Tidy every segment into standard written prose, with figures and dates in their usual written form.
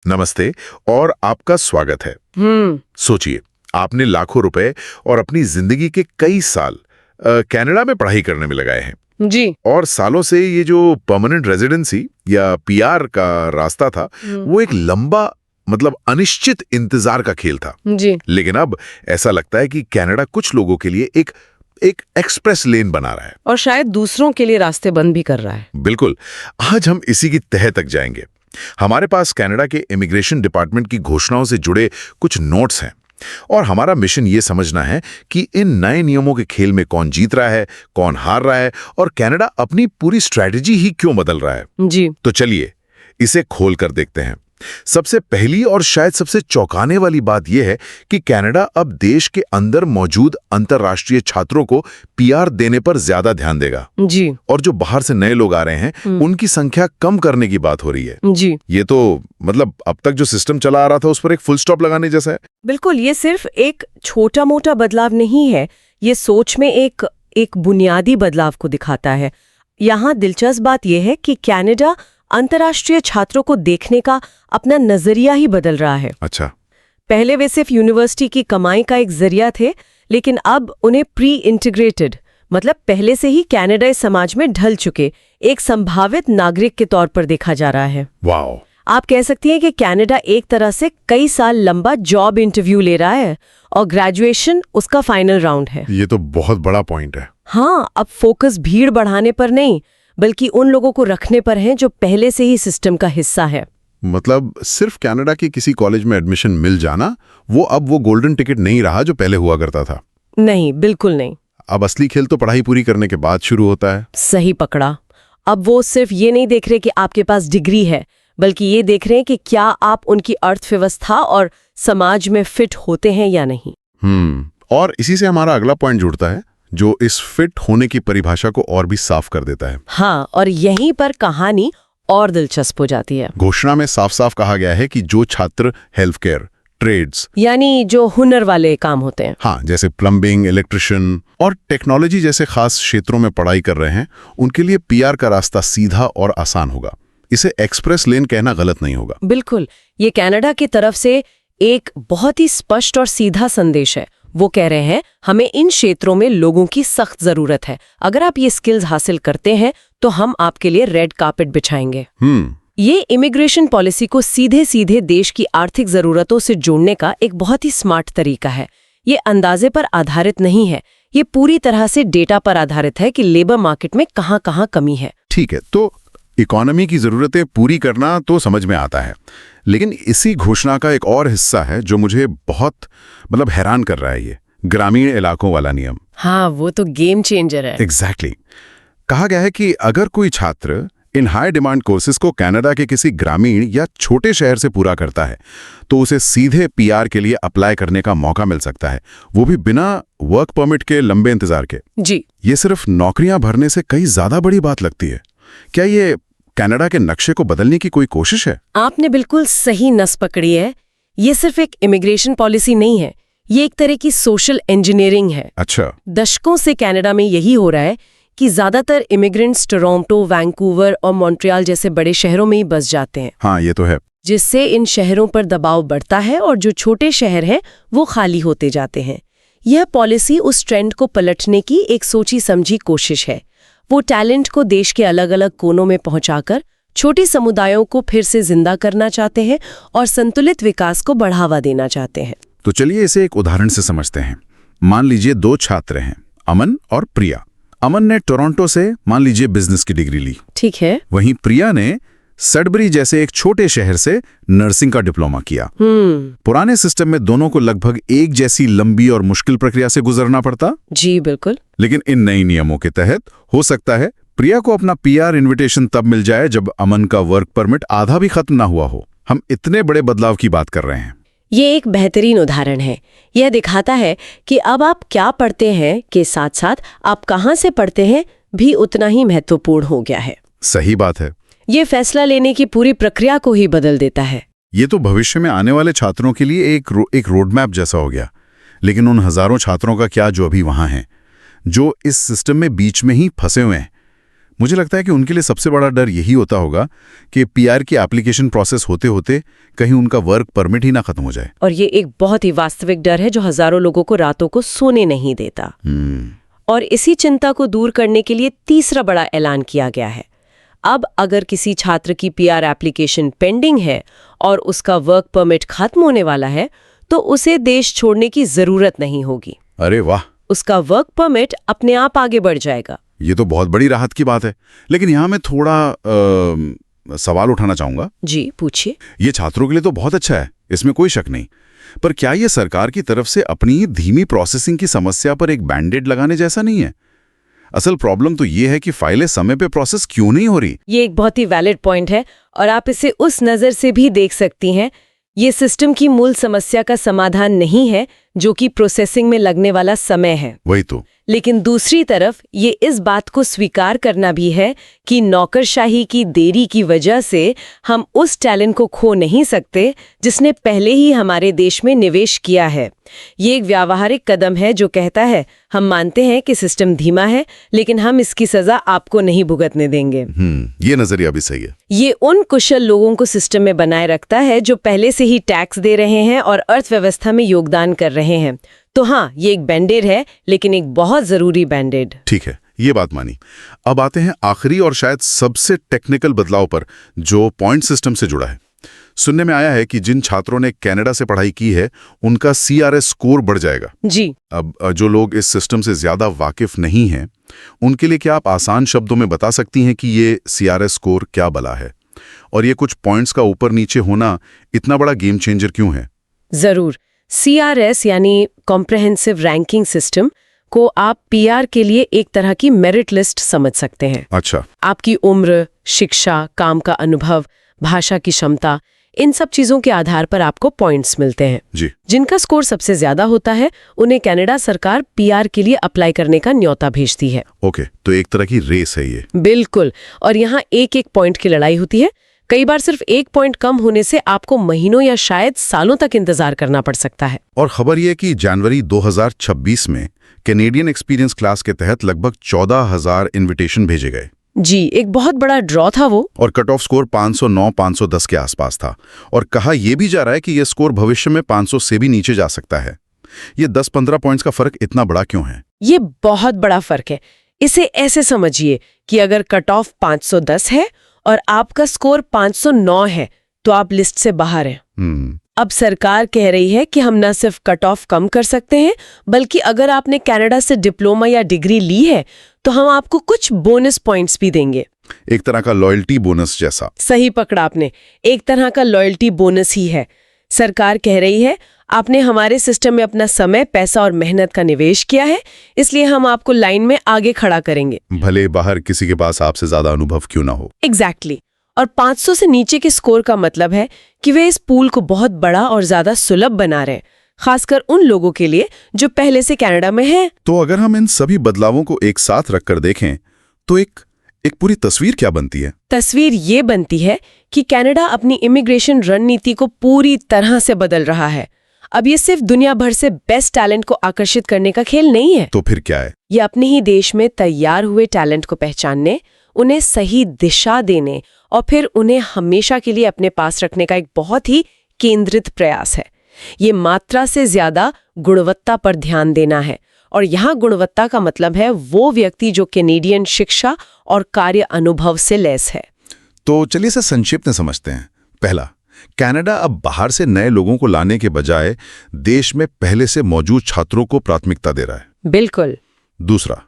नमस्ते और आपका स्वागत है। सोचिए, आपने लाखों रुपए और अपनी जिंदगी के कई साल कनाडा में पढ़ाई करने में लगाए हैं। जी। और सालों से ये जो परमानेंट रेजिडेंसी या पीआर का रास्ता था, वो एक लंबा मतलब अनिश्चित इंतजार का खेल था। जी। लेकिन अब ऐसा लगता है कि कनाडा कुछ लोगों के लिए एक एक्सप्रेस लेन बना रहा है, और शायद दूसरों के लिए रास्ते बंद भी कर रहा है। बिल्कुल। आज हम इसी की तह तक जाएंगे। हमारे पास कनाडा के इमिग्रेशन डिपार्टमेंट की घोषणाओं से जुड़े कुछ नोट्स हैं और हमारा मिशन ये समझना है कि इन नए नियमों के खेल में कौन जीत रहा है, कौन हार रहा है और कनाडा अपनी पूरी स्ट्रैटेजी ही क्यों बदल रहा है। जी। तो चलिए इसे खोल कर देखते हैं। सबसे पहली और शायद सबसे चौंकाने वाली बात यह है कि कनाडा अब देश के अंदर मौजूद अंतर्राष्ट्रीय छात्रों को पीआर देने पर ज्यादा ध्यान देगा। जी। और जो बाहर से नए लोग आ रहे हैं, उनकी संख्या कम करने की बात हो रही है। जी। ये तो मतलब अब तक जो सिस्टम चला आ रहा था उस पर एक फुल स्टॉप लगाने जैसा है। बिल्कुल, ये सिर्फ एक छोटा मोटा बदलाव नहीं है, ये सोच में एक बुनियादी बदलाव को दिखाता है। यहाँ दिलचस्प बात यह है कि कनाडा अंतर्राष्ट्रीय छात्रों को देखने का अपना नजरिया ही बदल रहा है। अच्छा। पहले वे सिर्फ यूनिवर्सिटी की कमाई का एक जरिया थे, लेकिन अब उन्हें प्री इंटीग्रेटेड मतलब पहले से ही कनाडाई समाज में ढल चुके एक संभावित नागरिक के तौर पर देखा जा रहा है। वाओ। आप कह सकती हैं कि कनाडा एक तरह से कई साल लंबा जॉब इंटरव्यू ले रहा है और ग्रेजुएशन उसका फाइनल राउंड है। ये तो बहुत बड़ा पॉइंट है। हाँ, अब फोकस भीड़ बढ़ाने पर नहीं बल्कि उन लोगों को रखने पर है जो पहले से ही सिस्टम का हिस्सा है। मतलब सिर्फ कनाडा के किसी कॉलेज में एडमिशन मिल जाना, वो गोल्डन टिकट नहीं रहा जो पहले हुआ करता था। नहीं, बिल्कुल नहीं। अब असली खेल तो पढ़ाई पूरी करने के बाद शुरू होता है। सही पकड़ा। अब वो सिर्फ ये नहीं देख रहे कि आपके पास डिग्री है, बल्कि ये देख रहे हैं कि क्या आप उनकी अर्थव्यवस्था और समाज में फिट होते हैं या नहीं। और इसी से हमारा अगला पॉइंट जुड़ता है जो इस फिट होने की परिभाषा को और भी साफ कर देता है। हाँ, और यहीं पर कहानी और दिलचस्प हो जाती है। घोषणा में साफ साफ कहा गया है कि जो छात्र हेल्थ केयर, ट्रेड्स यानी जो हुनर वाले काम होते हैं, हाँ, जैसे प्लम्बिंग, इलेक्ट्रिशियन और टेक्नोलॉजी जैसे खास क्षेत्रों में पढ़ाई कर रहे हैं, उनके लिए पीआर का रास्ता सीधा और आसान होगा। इसे एक्सप्रेस लेन कहना गलत नहीं होगा। बिल्कुल, ये कनाडा की तरफ से एक बहुत ही स्पष्ट और सीधा संदेश है। वो कह रहे हैं हमें इन क्षेत्रों में लोगों की सख्त जरूरत है। अगर आप ये स्किल्स हासिल करते हैं तो हम आपके लिए रेड कार्पेट बिछाएंगे। ये इमिग्रेशन पॉलिसी को सीधे सीधे देश की आर्थिक जरूरतों से जोड़ने का एक बहुत ही स्मार्ट तरीका है। ये अंदाजे पर आधारित नहीं है, ये पूरी तरह से डेटा पर आधारित है कि लेबर मार्केट में कहाँ कमी है। ठीक है, तो इकोनॉमी की जरूरतें पूरी करना तो समझ में आता है, लेकिन इसी घोषणा का एक और हिस्सा है जो मुझे बहुत मतलब हैरान कर रहा है। ये ग्रामीण इलाकों वाला नियम। हाँ, वो तो गेम चेंजर है। एग्जैक्टली। कहा गया है कि अगर कोई छात्र इन हाई डिमांड कोर्सेज को कनाडा के किसी ग्रामीण या छोटे शहर से पूरा करता है तो उसे सीधे पीआर के लिए अप्लाई करने का मौका मिल सकता है, वो भी बिना वर्क परमिट के लंबे इंतजार के। जी। ये सिर्फ नौकरियां भरने से कई ज्यादा बड़ी बात लगती है। क्या ये कनाडा के नक्शे को बदलने की कोई कोशिश है? आपने बिल्कुल सही नस पकड़ी है। ये सिर्फ एक इमिग्रेशन पॉलिसी नहीं है, ये एक तरह की सोशल इंजीनियरिंग है। अच्छा। दशकों से कनाडा में यही हो रहा है कि ज्यादातर इमिग्रेंट्स टोरंटो, वैंकूवर और मॉन्ट्रियल जैसे बड़े शहरों में ही बस जाते हैं। हाँ, ये तो है। जिससे इन शहरों पर दबाव बढ़ता है और जो छोटे शहर हैं वो खाली होते जाते हैं। यह पॉलिसी उस ट्रेंड को पलटने की एक सोची समझी कोशिश है। वो टैलेंट को देश के अलग अलग कोनों में पहुंचाकर छोटे समुदायों को फिर से जिंदा करना चाहते हैं और संतुलित विकास को बढ़ावा देना चाहते हैं। तो चलिए इसे एक उदाहरण से समझते हैं। मान लीजिए दो छात्र हैं, अमन और प्रिया। अमन ने टोरंटो से मान लीजिए बिजनेस की डिग्री ली। ठीक है। वहीं प्रिया ने सडबरी जैसे एक छोटे शहर से नर्सिंग का डिप्लोमा किया। पुराने सिस्टम में दोनों को लगभग एक जैसी लंबी और मुश्किल प्रक्रिया से गुजरना पड़ता। जी बिल्कुल। लेकिन इन नए नियमों के तहत हो सकता है प्रिया को अपना पीआर इनविटेशन तब मिल जाए जब अमन का वर्क परमिट आधा भी खत्म ना हुआ हो। हम इतने बड़े बदलाव की बात कर रहे हैं। ये एक बेहतरीन उदाहरण है। यह दिखाता है कि अब आप क्या पढ़ते हैं के साथ साथ आप कहाँ से पढ़ते हैं भी उतना ही महत्वपूर्ण हो गया है। सही बात है। ये फैसला लेने की पूरी प्रक्रिया को ही बदल देता है। ये तो भविष्य में आने वाले छात्रों के लिए एक रोड मैप जैसा हो गया। लेकिन उन हजारों छात्रों का क्या जो अभी वहां हैं, जो इस सिस्टम में बीच में ही फंसे हुए हैं? मुझे लगता है कि उनके लिए सबसे बड़ा डर यही होता होगा कि पीआर की एप्लीकेशन प्रोसेस होते होते कहीं उनका वर्क परमिट ही ना खत्म हो जाए। और ये एक बहुत ही वास्तविक डर है जो हजारों लोगों को रातों को सोने नहीं देता। और इसी चिंता को दूर करने के लिए तीसरा बड़ा ऐलान किया गया है। अब अगर किसी छात्र की पीआर एप्लीकेशन पेंडिंग है और उसका वर्क परमिट खत्म होने वाला है तो उसे देश छोड़ने की जरूरत नहीं होगी। अरे वाह! उसका वर्क परमिट अपने आप आगे बढ़ जाएगा। ये तो बहुत बड़ी राहत की बात है। लेकिन यहाँ मैं थोड़ा सवाल उठाना चाहूंगा। जी पूछिए। ये छात्रों के लिए तो बहुत अच्छा है, इसमें कोई शक नहीं, पर क्या ये सरकार की तरफ से अपनी धीमी प्रोसेसिंग की समस्या पर एक बैंडेड लगाने जैसा नहीं है? असल प्रॉब्लम तो ये है कि फाइलें समय पे प्रोसेस क्यों नहीं हो रही। ये एक बहुत ही वैलिड पॉइंट है और आप इसे उस नज़र से भी देख सकती हैं। ये सिस्टम की मूल समस्या का समाधान नहीं है जो कि प्रोसेसिंग में लगने वाला समय है। वही तो। लेकिन दूसरी तरफ ये इस बात को स्वीकार करना भी है कि नौकरशाही की देरी की वजह से हम उस टैलेंट को खो नहीं सकते जिसने पहले ही हमारे देश में निवेश किया है। ये एक व्यावहारिक कदम है जो कहता है हम मानते हैं कि सिस्टम धीमा है लेकिन हम इसकी सजा आपको नहीं भुगतने देंगे। ये नजरिया भी सही है। ये उन कुशल लोगों को सिस्टम में बनाए रखता है जो पहले से ही टैक्स दे रहे हैं और अर्थव्यवस्था में योगदान कर रहे हैं। तो हाँ, ये एक बैंडेड है लेकिन एक बहुत जरूरी बैंडेड। ठीक है, ये बात मानी। अब आते हैं आखिरी और शायद सबसे टेक्निकल बदलाव पर जो पॉइंट सिस्टम से जुड़ा है। सुनने में आया है कि जिन छात्रों ने कनाडा से पढ़ाई की है उनका CRS स्कोर बढ़ जाएगा। जी। अब जो लोग इस सिस्टम से ज्यादा वाकिफ नहीं हैं उनके लिए क्या आप आसान शब्दों में बता सकती हैं कि ये CRS स्कोर क्या बला है और ये कुछ पॉइंट्स का ऊपर नीचे होना इतना बड़ा गेम चेंजर क्यों है? जरूर। CRS यानी कॉम्प्रहेंसिव रैंकिंग सिस्टम को आप PR के लिए एक तरह की मेरिट लिस्ट समझ सकते हैं। अच्छा। आपकी उम्र, शिक्षा, काम का अनुभव, भाषा की क्षमता, इन सब चीजों के आधार पर आपको पॉइंट्स मिलते हैं। जी। जिनका स्कोर सबसे ज्यादा होता है उन्हें कनाडा सरकार PR के लिए अप्लाई करने का न्योता भेजती है। ओके, तो एक तरह की रेस है ये। बिल्कुल। और यहाँ एक एक पॉइंट की लड़ाई होती है। कई बार सिर्फ एक पॉइंट कम होने से आपको महीनों या शायद सालों तक इंतजार करना पड़ सकता है। और खबर यह कि जनवरी 2026 में कैनेडियन एक्सपीरियंस क्लास के तहत लगभग 14,000 इनविटेशन भेजे गए। जी, एक बहुत बड़ा ड्रॉ था वो। और कट ऑफ स्कोर 509-510 के आसपास था। और कहा यह भी जा रहा है कि यह स्कोर भविष्य में 500 से भी नीचे जा सकता है। ये 10-15 पॉइंट्स का फर्क इतना बड़ा क्यों है? ये बहुत बड़ा फर्क है। इसे ऐसे समझिए कि अगर कट ऑफ 510 है और आपका स्कोर 509 है तो आप लिस्ट से बाहर हैं। अब सरकार कह रही है कि हम न सिर्फ कट ऑफ कम कर सकते हैं बल्कि अगर आपने कनाडा से डिप्लोमा या डिग्री ली है तो हम आपको कुछ बोनस पॉइंट्स भी देंगे। एक तरह का लॉयल्टी बोनस जैसा। सही पकड़ा आपने, एक तरह का लॉयल्टी बोनस ही है। सरकार कह रही है आपने हमारे सिस्टम में अपना समय, पैसा और मेहनत का निवेश किया है, इसलिए हम आपको लाइन में आगे खड़ा करेंगे, भले बाहर किसी के पास आपसे ज्यादा अनुभव क्यों ना हो। एग्जैक्टली। और 500 से नीचे के स्कोर का मतलब है कि वे इस पूल को बहुत बड़ा और ज्यादा सुलभ बना रहे हैं, खासकर उन लोगों के लिए जो पहले से कनाडा में हैं। तो अगर हम इन सभी बदलावों को एक साथ रखकर देखें तो एक पूरी तस्वीर क्या बनती है? तस्वीर ये बनती है कि कनाडा अपनी इमिग्रेशन रणनीति को पूरी तरह से बदल रहा है। अब ये सिर्फ दुनिया भर से बेस्ट टैलेंट को आकर्षित करने का खेल नहीं है। तो फिर क्या है? ये अपने ही देश में तैयार हुए टैलेंट को पहचानने, उन्हें सही दिशा देने और फिर उन्हें हमेशा के लिए अपने पास रखने का एक बहुत ही केंद्रित प्रयास है। ये मात्रा से ज्यादा गुणवत्ता पर ध्यान देना है। और यहाँ गुणवत्ता का मतलब है वो व्यक्ति जो कैनेडियन शिक्षा और कार्य अनुभव से लैस है। तो चलिए इसे संक्षिप्त में समझते हैं। पहला, कनाडा अब बाहर से नए लोगों को लाने के बजाय देश में पहले से मौजूद छात्रों को प्राथमिकता दे रहा है। बिल्कुल। दूसरा,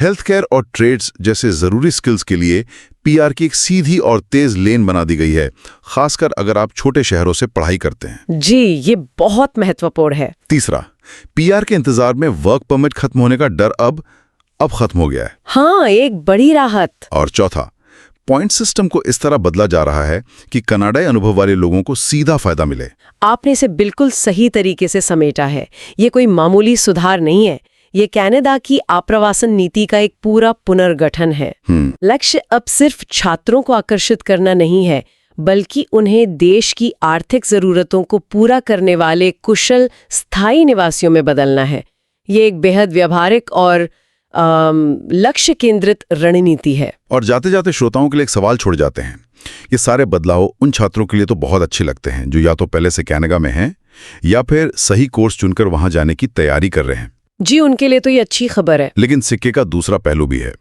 हेल्थ केयर और ट्रेड्स जैसे जरूरी स्किल्स के लिए PR की एक सीधी और तेज लेन बना दी गई है, खासकर अगर आप छोटे शहरों से पढ़ाई करते हैं। जी, ये बहुत महत्वपूर्ण है। तीसरा, PR के इंतजार में वर्क परमिट खत्म होने का डर अब खत्म हो गया है। हाँ, एक बड़ी राहत। और चौथा, पॉइंट सिस्टम को इस तरह बदला जा रहा है कि कनाडाई अनुभव वाले लोगों को सीधा फायदा मिले। आपने इसे बिल्कुल सही तरीके से समेटा है। ये कोई मामूली सुधार नहीं है, ये कनाडा की आप्रवासन नीति का एक पूरा पुनर्गठन है। लक्ष्य अब सिर्फ छात्रों को आकर्षित करना नहीं है, बल्कि उन्हें देश की आर्थिक जरूरतों को पूरा करने वाले कुशल स्थायी निवासियों में बदलना है। ये एक बेहद व्यावहारिक और लक्ष्य केंद्रित रणनीति है। और जाते जाते श्रोताओं के लिए एक सवाल छोड़ जाते हैं। ये सारे बदलाव उन छात्रों के लिए तो बहुत अच्छे लगते हैं जो या तो पहले से कनाडा में हैं या फिर सही कोर्स चुनकर वहां जाने की तैयारी कर रहे हैं। जी, उनके लिए तो ये अच्छी खबर है। लेकिन सिक्के का दूसरा पहलू भी है।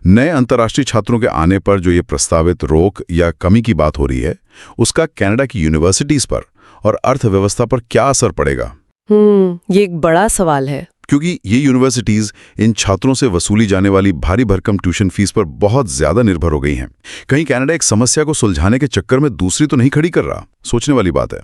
नए अंतर्राष्ट्रीय छात्रों के आने पर जो ये प्रस्तावित रोक या कमी की बात हो रही है, उसका कनाडा की यूनिवर्सिटीज पर और अर्थव्यवस्था पर क्या असर पड़ेगा? ये एक बड़ा सवाल है। क्योंकि ये यूनिवर्सिटीज इन छात्रों से वसूली जाने वाली भारी भरकम ट्यूशन फीस पर बहुत ज्यादा निर्भर हो गई हैं। कहीं कनाडा एक समस्या को सुलझाने के चक्कर में दूसरी तो नहीं खड़ी कर रहा? सोचने वाली बात है।